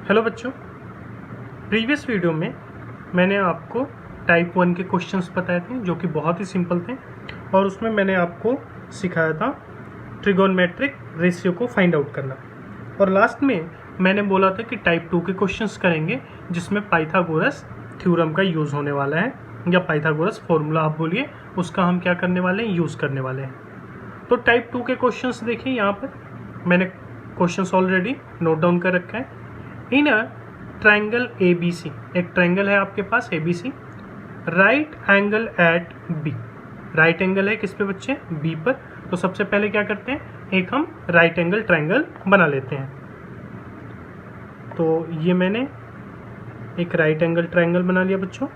Hello बच्चों, previous video में मैंने आपको टाइप 1 के क्वेश्चंस बताए थे जो कि बहुत ही सिंपल थे और उसमें मैंने आपको सिखाया था ट्रिगोनमेट्रिक रेशियो को फाइंड आउट करना। और लास्ट में मैंने बोला था कि टाइप 2 के क्वेश्चंस करेंगे जिसमें पाइथागोरस थ्योरम का यूज़ होने वाला है, या पाइथागोरस फॉर्मूला आप बोलिए, उसका हम क्या करने वाले हैं, यूज़ करने वाले हैं। तो टाइप 2 के क्वेश्चंस देखिए, यहाँ पर मैंने क्वेश्चंस ऑलरेडी नोट डाउन कर रखा है। इन अ ट्रायंगल ABC, एक ट्रायंगल है आपके पास ABC, right angle at B, right angle है किस पे बच्चे, B पर। तो सबसे पहले क्या करते हैं, एक हम राइट एंगल ट्रायंगल बना लेते हैं। तो ये मैंने एक राइट एंगल ट्रायंगल बना लिया बच्चों।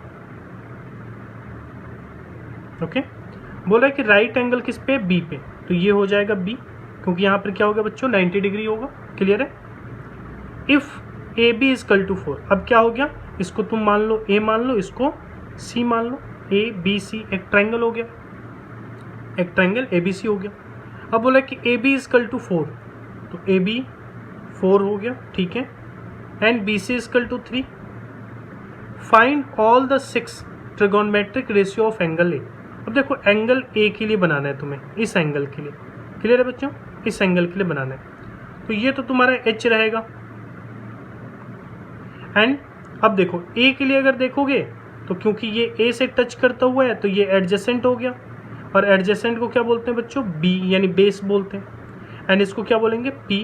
ओके, बोला है कि राइट एंगल किस पे, B पे, तो ये हो जाएगा B, क्योंकि यहाँ पर क्या होगा बच्चों, 90 डिग्री होगा। क्लियर है। If AB is equal to 4, अब क्या हो गया, इसको तुम मान लो A मान लो, इसको C मान लो, ABC एक ट्रायंगल हो गया, एक ट्रायंगल ABC हो गया। अब बोला कि AB इज इक्वल टू 4, तो AB 4 हो गया, ठीक है, and BC is equal to 3। Find all the 6 trigonometric ratio of angle A। अब देखो एंगल A के लिए बनाना है तुम्हें, इस एंगल के लिए। क्लियर है बच्चों, इस एंगल के लिए बनाना है। तो ये तो तुम्हारा H रहेगा, एंड अब देखो A के लिए अगर देखोगे तो क्योंकि ये A से टच करता हुआ है तो ये एडजेसेंट हो गया, और एडजेसेंट को क्या बोलते हैं बच्चों, B यानी बेस बोलते हैं, एंड इसको क्या बोलेंगे, P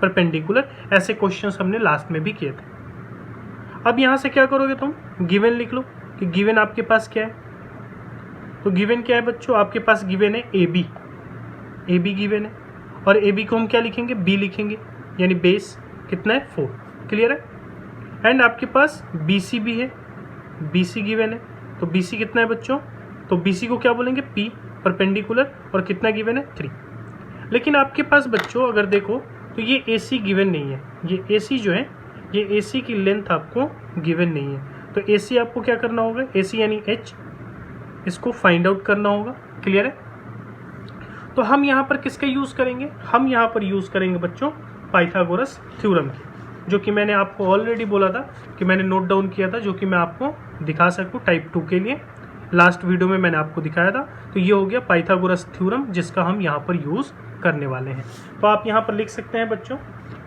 परपेंडिकुलर। ऐसे क्वेश्चंस हमने लास्ट में भी किए थे। अब यहाँ से क्या करोगे तुम, गिवन लिख लो कि गिवन आपके पास क्या है। तो गिवन क्या है बच्चों, आपके पास गिवन है AB, AB गिवन है, और AB को हम क्या लिखेंगे, B लिखेंगे, यानी बेस कितना है, 4। क्लियर है। एंड आपके पास BC भी है, BC गिवन है, तो BC कितना है बच्चों, तो BC को क्या बोलेंगे, P परपेंडिकुलर, और कितना गिवन है, 3। लेकिन आपके पास बच्चों अगर देखो तो ये AC गिवन नहीं है, ये AC जो है, ये AC की लेंथ आपको गिवन नहीं है। तो AC आपको क्या करना होगा, AC यानी H, इसको फाइंड आउट करना होगा। क्लियर है। तो हम यहाँ पर किसका यूज़ करेंगे, हम यहाँ पर यूज़ करेंगे बच्चों पाइथागोरस थ्योरम की, जो कि मैंने आपको ऑलरेडी बोला था कि मैंने नोट डाउन किया था, जो कि मैं आपको दिखा सकूं टाइप 2 के लिए। लास्ट वीडियो में मैंने आपको दिखाया था। तो ये हो गया पाइथागोरस थ्योरम, जिसका हम यहाँ पर यूज़ करने वाले हैं। तो आप यहाँ पर लिख सकते हैं बच्चों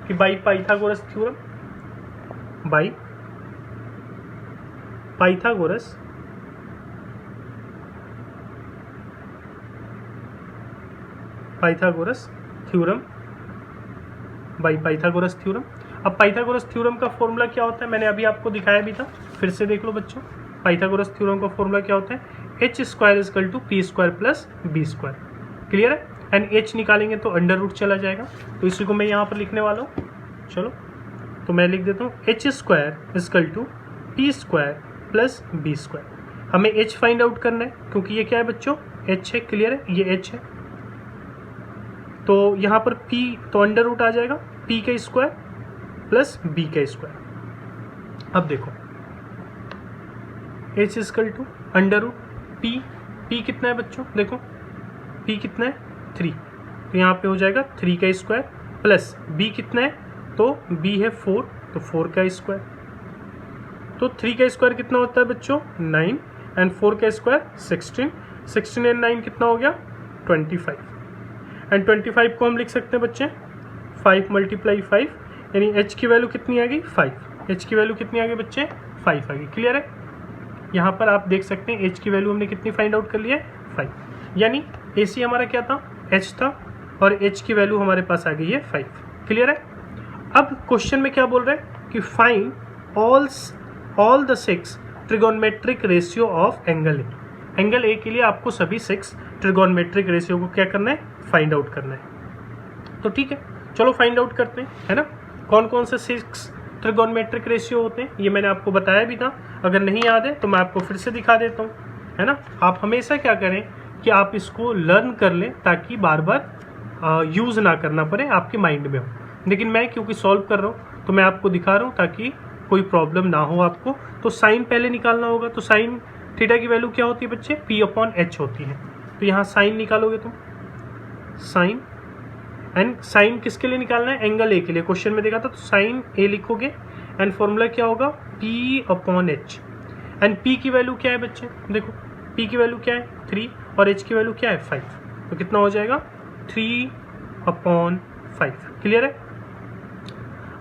कि by Pythagoras theorem, by Pythagoras theorem, by Pythagoras theorem. अब पाइथागोरस थ्योरम का फॉर्मूला क्या होता है, मैंने अभी आपको दिखाया भी था, फिर से देख लो बच्चों। पाइथागोरस थ्योरम का फॉर्मूला क्या होता है, H square is equal to P square plus B square. Clear है। एंड H निकालेंगे तो अंडर रूट चला जाएगा, तो इसी को मैं यहाँ पर लिखने वाला हूँ। चलो तो मैं लिख देता हूँ H square is equal to P square plus B square. हमें H फाइंड आउट करना है, क्योंकि ये क्या है बच्चों, H है। क्लियर है, ये H है। तो यहाँ पर P तो अंडर रूट आ जाएगा, P का स्क्वायर प्लस B का स्क्वायर। अब देखो H equal to under root P कितना है बच्चों, देखो P कितना है, 3, तो यहाँ पे हो जाएगा 3 का स्क्वायर प्लस B कितना है, तो B है 4, तो 4 का स्क्वायर। तो 3 का स्क्वायर कितना होता है बच्चों, 9, एंड 4 का स्क्वायर 16, 16 एंड 9 कितना हो गया, 25। एंड 25 को हम लिख सकते हैं बच्चे 5 मल्टीप्लाई 5, यानी H की वैल्यू कितनी आ गई, 5। H की वैल्यू कितनी आ गई बच्चे, 5 आ गई। क्लियर है। यहाँ पर आप देख सकते हैं H की वैल्यू हमने कितनी फाइंड आउट कर ली है, 5। यानी AC हमारा क्या था, H था, और H की वैल्यू हमारे पास आ गई है 5। क्लियर है। अब क्वेश्चन में क्या बोल रहे हैं कि find all the 6 trigonometric ratio of angle A। Angle A के लिए आपको सभी 6 ट्रिगोनमेट्रिक रेशियो को क्या करना है, फाइंड आउट करना है। तो ठीक है, चलो फाइंड आउट करते हैं, है ना। कौन कौन से 6 ट्रिगोनमेट्रिक रेशियो होते हैं ये मैंने आपको बताया भी था, अगर नहीं याद है तो मैं आपको फिर से दिखा देता हूँ, है ना। आप हमेशा क्या करें कि आप इसको लर्न कर लें, ताकि बार बार यूज़ ना करना पड़े, आपके माइंड में हो। लेकिन मैं क्योंकि सॉल्व कर रहा हूँ तो मैं आपको दिखा रहा हूँ ताकि कोई प्रॉब्लम ना हो आपको। तो साइन पहले निकालना होगा, तो साइन थीटा की वैल्यू क्या होती है बच्चे, P/H होती है। तो यहाँ साइन निकालोगे तुम, साइन एंड साइन किसके लिए निकालना है, एंगल ए के लिए। क्वेश्चन में देखा था तो साइन ए लिखोगे एंड फॉर्मूला क्या होगा P upon H. And P की वैल्यू क्या है बच्चे, देखो P की वैल्यू क्या है 3 और H की वैल्यू क्या है 5, तो कितना हो जाएगा 3/5। क्लियर है।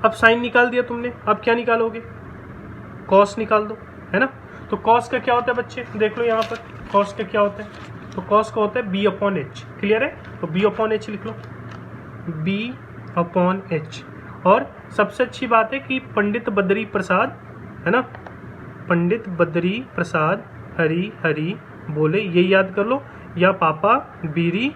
अब साइन निकाल दिया तुमने, अब क्या निकालोगे, कॉस निकाल दो, है ना। तो कॉस का क्या होता है बच्चे, देख लो यहाँ पर कॉस का क्या होता है, तो कॉस का होता है B अपॉन एच। क्लियर है, तो B अपॉन एच लिख लो, B अपॉन एच। और सबसे अच्छी बात है कि पंडित बद्री प्रसाद, है ना, पंडित बद्री प्रसाद हरी हरी बोले, ये याद कर लो, या पापा बीड़ी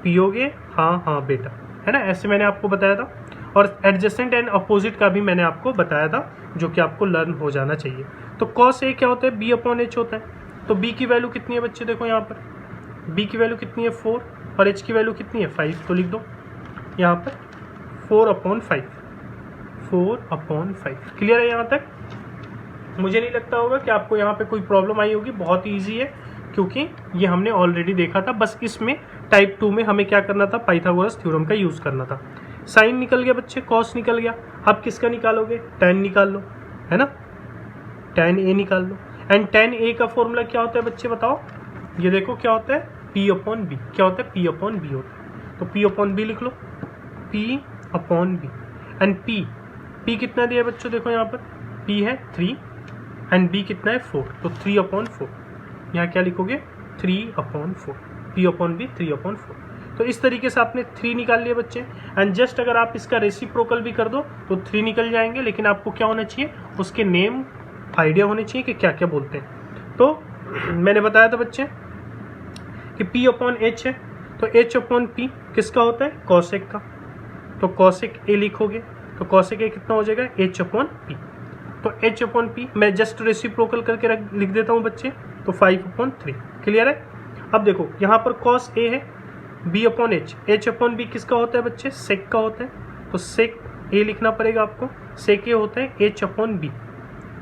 पियोगे, हाँ हाँ बेटा, है ना, ऐसे मैंने आपको बताया था। और एडजेसेंट एंड अपोजिट का भी मैंने आपको बताया था, जो कि आपको लर्न हो जाना चाहिए। तो कॉस ए क्या होता है, B अपॉन एच होता है। तो B की वैल्यू कितनी है बच्चे, देखो यहाँ पर B की वैल्यू कितनी है 4 और H की वैल्यू कितनी है 5, तो लिख दो यहाँ पर 4/5, 4/5। क्लियर है यहाँ तक। मुझे नहीं लगता होगा कि आपको यहाँ पे कोई प्रॉब्लम आई होगी, बहुत ही ईजी है, क्योंकि ये हमने ऑलरेडी देखा था। बस इसमें टाइप 2 में हमें क्या करना था, पाइथागोरस थ्योरम का यूज़ करना था। साइन निकल गया बच्चे, कॉस निकल गया, अब किसका निकालोगे, tan निकाल लो, है ना, tan a निकाल लो। एंड tan a का फॉर्मूला क्या होता है बच्चे बताओ, ये देखो क्या होता है P अपॉन बी, क्या होता है P अपॉन बी होता है। तो P अपॉन बी लिख लो, P upon B. And P कितना दिया बच्चों, देखो यहाँ पर P है 3 एंड B कितना है 4, तो 3/4। यहाँ क्या लिखोगे 3/4, P अपॉन बी 3/4। तो इस तरीके से आपने 3 निकाल लिया बच्चे। एंड जस्ट अगर आप इसका रेसिप्रोकल भी कर दो तो 3 निकल जाएंगे, लेकिन आपको क्या होना चाहिए, उसके नेम आइडिया होने चाहिए कि क्या क्या बोलते हैं। तो मैंने बताया था बच्चे कि P अपॉन एच है, तो H अपॉन P किसका होता है, कॉसेक का, तो कॉसेक A लिखोगे, तो कॉसेक A कितना हो जाएगा H अपॉन P। तो H अपॉन P मैं जस्ट रेसिप्रोकल करके लिख देता हूँ बच्चे, तो 5/3। क्लियर है। अब देखो यहाँ पर कॉस A है B upon H, H upon B किसका होता है बच्चे, सेक का होता है, तो सेक A लिखना पड़ेगा आपको, सेक A होता है H अपॉन B,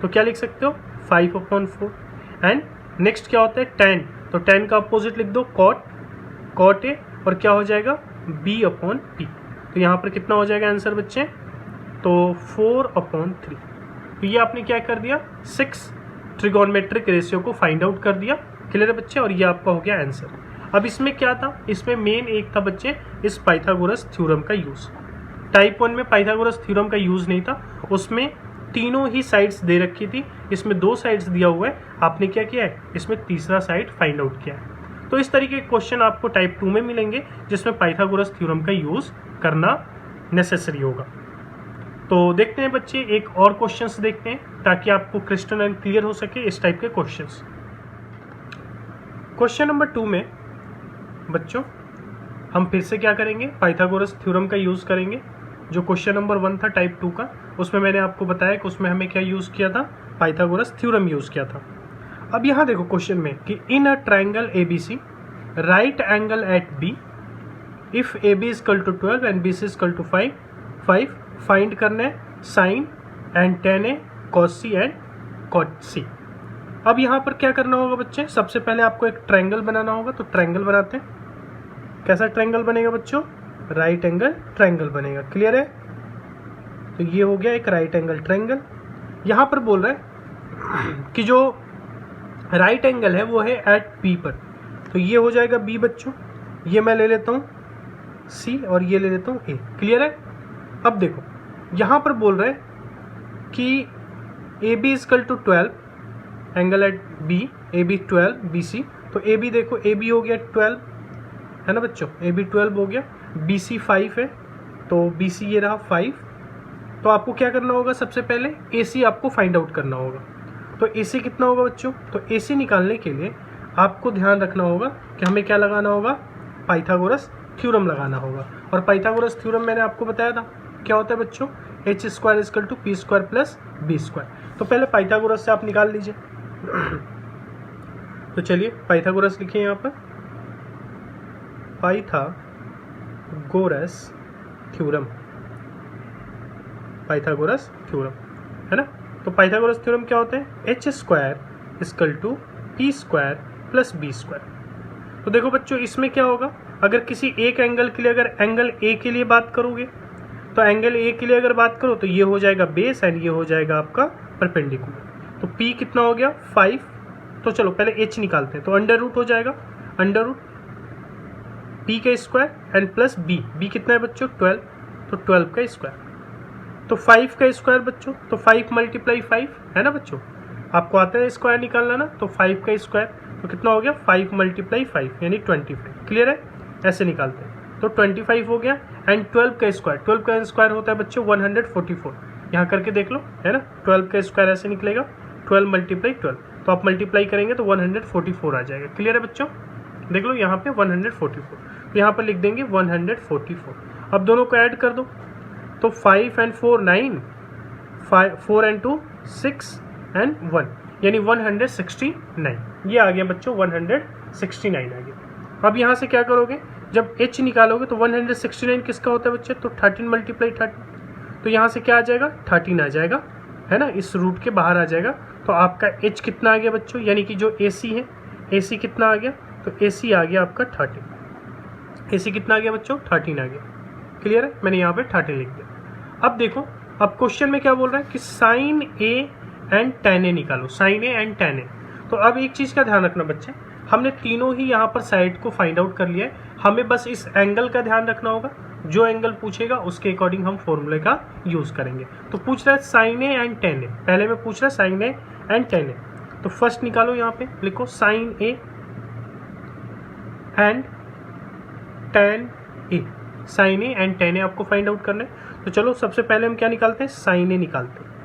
तो क्या लिख सकते हो 5/4। एंड नेक्स्ट क्या होता है tan, तो tan का अपोजिट लिख दो कॉट, कॉट A, और क्या हो जाएगा B अपॉन P। तो यहाँ पर कितना हो जाएगा आंसर बच्चे, तो 4/3। तो ये आपने क्या कर दिया, 6 ट्रिगोनमेट्रिक रेशियो को फाइंड आउट कर दिया। क्लियर है बच्चे, और ये आपका हो गया आंसर। अब इसमें क्या था, इसमें मेन एक था बच्चे इस पाइथागोरस थ्योरम का यूज़। टाइप 1 में पाइथागोरस थ्योरम का यूज़ नहीं था, उसमें तीनों ही साइड्स दे रखी थी, इसमें 2 साइड्स दिया हुआ है, आपने क्या किया है, इसमें तीसरा साइड फाइंड आउट किया है। तो इस तरीके के क्वेश्चन आपको टाइप 2 में मिलेंगे, जिसमें पाइथागोरस थ्योरम का यूज़ करना नेसेसरी होगा। तो देखते हैं बच्चे, एक और क्वेश्चंस देखते हैं, ताकि आपको क्रिस्टल एंड क्लियर हो सके इस टाइप के क्वेश्चंस। क्वेश्चन नंबर 2 में बच्चों हम फिर से क्या करेंगे, पाइथागोरस थ्योरम का यूज़ करेंगे। जो क्वेश्चन नंबर 1 था टाइप 2 का, उसमें मैंने आपको बताया कि उसमें हमें क्या यूज़ किया था, पाइथागोरस थ्योरम यूज़ किया था। अब यहाँ देखो क्वेश्चन में कि in a triangle ABC right angle at B if AB is equal to 12 and BC is equal to 5 find करना है sine and tan A cos C and cot C। अब यहाँ पर क्या करना होगा बच्चे, सबसे पहले आपको एक ट्रायंगल बनाना होगा। तो ट्रायंगल बनाते हैं, कैसा ट्रायंगल बनेगा बच्चों, राइट एंगल ट्रायंगल बनेगा। क्लियर है। तो ये हो गया एक राइट एंगल ट्रायंगल। यहाँ पर बोल रहा है कि जो राइट एंगल है वो है एट B पर, तो ये हो जाएगा B बच्चों, ये मैं ले लेता हूँ C और ये ले लेता हूँ A। क्लियर है। अब देखो यहाँ पर बोल रहे हैं कि AB is equal to 12 angle at B, AB 12 BC, तो AB देखो AB हो गया 12, है ना बच्चों, AB 12 हो गया, BC 5 है, तो BC ये रहा 5। तो आपको क्या करना होगा, सबसे पहले AC आपको फाइंड आउट करना होगा। तो AC कितना होगा बच्चों, तो AC निकालने के लिए आपको ध्यान रखना होगा कि हमें क्या लगाना होगा, पाइथागोरस थ्योरम लगाना होगा। और पाइथागोरस थ्योरम मैंने आपको बताया था क्या होता है बच्चों, h square is equal to p square plus b square. तो पहले पाइथागोरस से आप निकाल लीजिए। तो चलिए पाइथागोरस लिखिए यहाँ पर, पाइथागोरस थ्योरम, पाइथागोरस थ्योरम, है ना। तो पाइथागोरस थ्योरम क्या होता है, h square equal to p square plus b square. तो देखो बच्चों इसमें क्या होगा, अगर किसी एक एंगल के लिए, अगर एंगल A के लिए बात करोगे तो एंगल ए के लिए अगर बात करो तो ये हो जाएगा बेस एंड ये हो जाएगा आपका परपेंडिकुलर। तो पी कितना हो गया 5, तो चलो पहले एच निकालते हैं। तो अंडर रूट हो जाएगा अंडर रूट पी का square and plus B, B कितना है बच्चों 12, तो 12 का स्क्वायर। तो 5 का स्क्वायर बच्चों, तो 5 मल्टीप्लाई 5 है ना बच्चों, आपको आता है स्क्वायर निकालना ना, तो 5 का स्क्वायर तो कितना हो गया 5 मल्टीप्लाई 5 यानी 25। क्लियर है, ऐसे निकालते हैं। तो 25 हो गया एंड 12 का स्क्वायर, 12 का स्क्वायर होता है बच्चों 144, यहाँ करके देख लो है ना, 12 का स्क्वायर ऐसे निकलेगा 12 मल्टीप्लाई 12, तो आप मल्टीप्लाई करेंगे तो 144 आ जाएगा। क्लियर है बच्चों, देख लो यहाँ पे 144, तो यहाँ पर लिख देंगे 144। अब दोनों को ऐड कर दो, तो 5 एंड 4 9, 4 एंड 2 6 एंड 1 यानी 169, ये आ गया बच्चों 169 आ गया। अब यहाँ से क्या करोगे, जब h निकालोगे तो 169 किसका होता है बच्चे, तो 13 मल्टीप्लाई 13, तो यहाँ से क्या आ जाएगा 13 आ जाएगा है ना, इस रूट के बाहर आ जाएगा। तो आपका h कितना आ गया बच्चों, यानी कि जो AC है AC कितना आ गया, तो AC आ गया आपका 13, AC कितना आ गया बच्चों 13 आ गया। क्लियर है, मैंने यहाँ पे 13 लिख दिया। अब देखो, अब क्वेश्चन में क्या बोल रहा है कि साइन ए एंड tan ए निकालो, sign A and tan A. तो अब एक चीज़ का ध्यान रखना बच्चे, हमने तीनों ही यहाँ पर साइड को फाइंड आउट कर लिया है, हमें बस इस एंगल का ध्यान रखना होगा, जो एंगल पूछेगा उसके अकॉर्डिंग हम फॉर्मूले का यूज़ करेंगे। तो पूछ रहा है sine A and tan A, पहले में पूछ रहा है sine A and tan A, तो फर्स्ट निकालो, यहाँ पे लिखो sine A and tan A, sine A and tan A आपको फाइंड आउट करना है। तो चलो सबसे पहले हम क्या निकालते हैं, साइन ए निकालते हैं।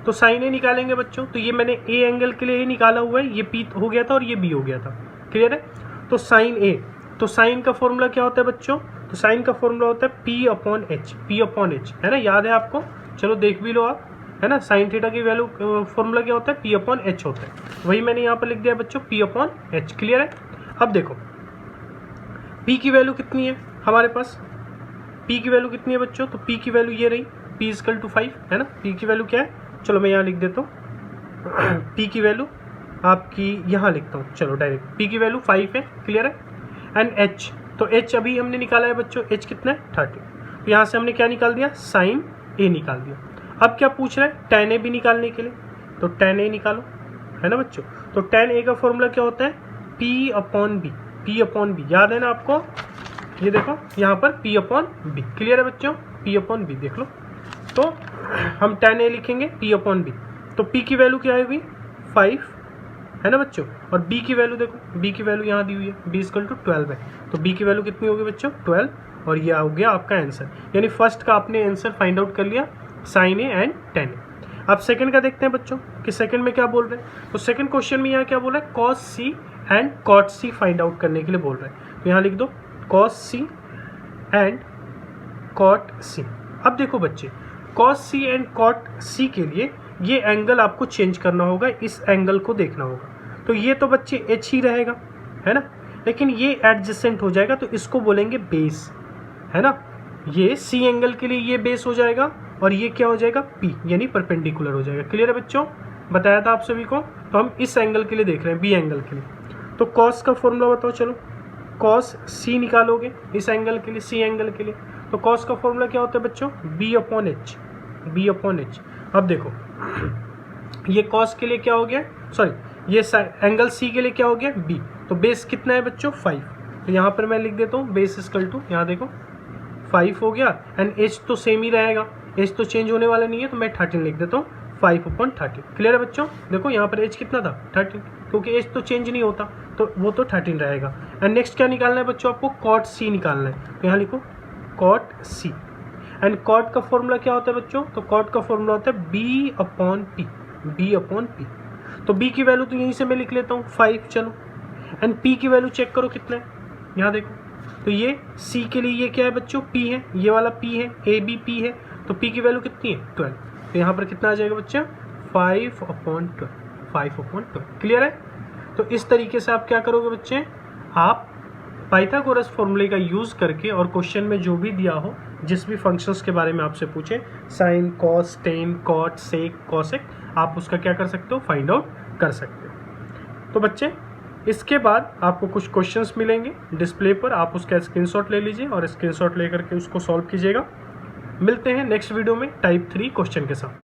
तो साइन ए निकालेंगे बच्चों, तो ये मैंने ए एंगल के लिए ही निकाला हुआ है, ये पी हो गया था और ये बी हो गया था। क्लियर है, तो साइन ए, तो साइन का फॉर्मूला क्या होता है बच्चों, तो साइन का फॉर्मूला होता है पी अपॉन एच, है ना, याद है आपको, चलो देख भी लो आप, है ना, साइन थीटा की वैल्यू फॉर्मूला क्या होता है, पी अपॉन एच होता है, वही मैंने यहाँ पर लिख दिया बच्चों पी अपॉन एच। क्लियर है, अब देखो पी की वैल्यू कितनी है हमारे पास, पी की वैल्यू कितनी है बच्चों, तो पी की वैल्यू ये रही, पी इजकल टू 5 है ना, पी की वैल्यू क्या है, चलो मैं यहाँ लिख देता हूँ पी की वैल्यू आपकी यहाँ लिखता हूँ, चलो डायरेक्ट पी की वैल्यू 5 है। क्लियर है, एंड एच, तो एच अभी हमने निकाला है बच्चों, एच कितना है 30, तो यहाँ से हमने क्या निकाल दिया, साइन ए निकाल दिया। अब क्या पूछ रहा है, tan ए भी निकालने के लिए, तो tan ए निकालो है ना बच्चों। तो tan ए का फॉर्मूला क्या होता है, P upon B, P upon B, याद है ना आपको, ये देखो यहाँ पर पी अपॉन बी। क्लियर है बच्चों, पी अपॉन बी देख लो, तो हम tan ए लिखेंगे पी अपॉन बी, तो पी की वैल्यू क्या आएगी 5 है ना बच्चों, और बी की वैल्यू देखो, बी की वैल्यू यहाँ दी हुई है, बी इक्वल टू 12 है, तो बी की वैल्यू कितनी होगी बच्चों 12, और ये हो गया आपका आंसर, यानी फर्स्ट का आपने आंसर फाइंड आउट कर लिया, साइन ए एंड tan ए। अब सेकंड का देखते हैं बच्चों कि सेकंड में क्या बोल रहे हैं। तो सेकंड क्वेश्चन में यहाँ क्या बोल रहा है, cos c and cot c find out करने के लिए बोल रहा है, तो यहाँ लिख दो cos c and cot c। अब देखो बच्चे, cos c and cot c के लिए ये एंगल आपको चेंज करना होगा, इस एंगल को देखना होगा। तो ये तो बच्चे h ही रहेगा है ना, लेकिन ये एडजेसेंट हो जाएगा, तो इसको बोलेंगे बेस है ना, ये c एंगल के लिए ये बेस हो जाएगा, और ये क्या हो जाएगा p यानी परपेंडिकुलर हो जाएगा। क्लियर है बच्चों, बताया था आप सभी को। तो हम इस एंगल के लिए देख रहे हैं, b एंगल के लिए, तो cos का फॉर्मूला बताओ, चलो cos c निकालोगे इस एंगल के लिए, c एंगल के लिए, तो cos का फॉर्मूला क्या होता है बच्चों, b upon H, b upon H. अब देखो ये cos के लिए क्या हो गया, सॉरी ये एंगल c के लिए क्या हो गया b, तो बेस कितना है बच्चों 5, तो यहाँ पर मैं लिख देता हूँ बेस इक्वल टू, यहाँ देखो 5 हो गया, एंड h तो सेम ही रहेगा, h तो चेंज होने वाला नहीं है, तो मैं 13 लिख देता हूँ 5 अपॉन 30। क्लियर है बच्चों, देखो यहाँ पर h कितना था 13, क्योंकि h तो चेंज नहीं होता, तो वो तो 13 रहेगा। एंड नेक्स्ट क्या निकालना है बच्चों, आपको cot c निकालना है, तो यहाँ लिखो cot c, एंड cot का फॉर्मूला क्या होता है बच्चों, तो cot का फॉर्मूला होता है b upon p, b upon p, तो b की वैल्यू तो यहीं से मैं लिख लेता हूँ 5, चलो, एंड p की वैल्यू चेक करो कितना है, यहाँ देखो, तो ये c के लिए ये क्या है बच्चों p है, ये वाला p है, a b p है, तो p की वैल्यू कितनी है 12, तो यहाँ पर कितना आ जाएगा बच्चा 5 अपॉन 12, 5 अपॉन 12। क्लियर है, तो इस तरीके से आप क्या करोगे बच्चे, आप पाइथागोरस फॉर्मूले का यूज़ करके, और क्वेश्चन में जो भी दिया हो, जिस भी फंक्शंस के बारे में आपसे पूछे, sine cos tan cot sec cosec, आप उसका क्या कर सकते हो, फाइंड आउट कर सकते हो। तो बच्चे इसके बाद आपको कुछ क्वेश्चंस मिलेंगे डिस्प्ले पर, आप उसका स्क्रीनशॉट ले लीजिए और स्क्रीनशॉट लेकर के उसको सॉल्व कीजिएगा। मिलते हैं नेक्स्ट वीडियो में टाइप 3 क्वेश्चन के साथ।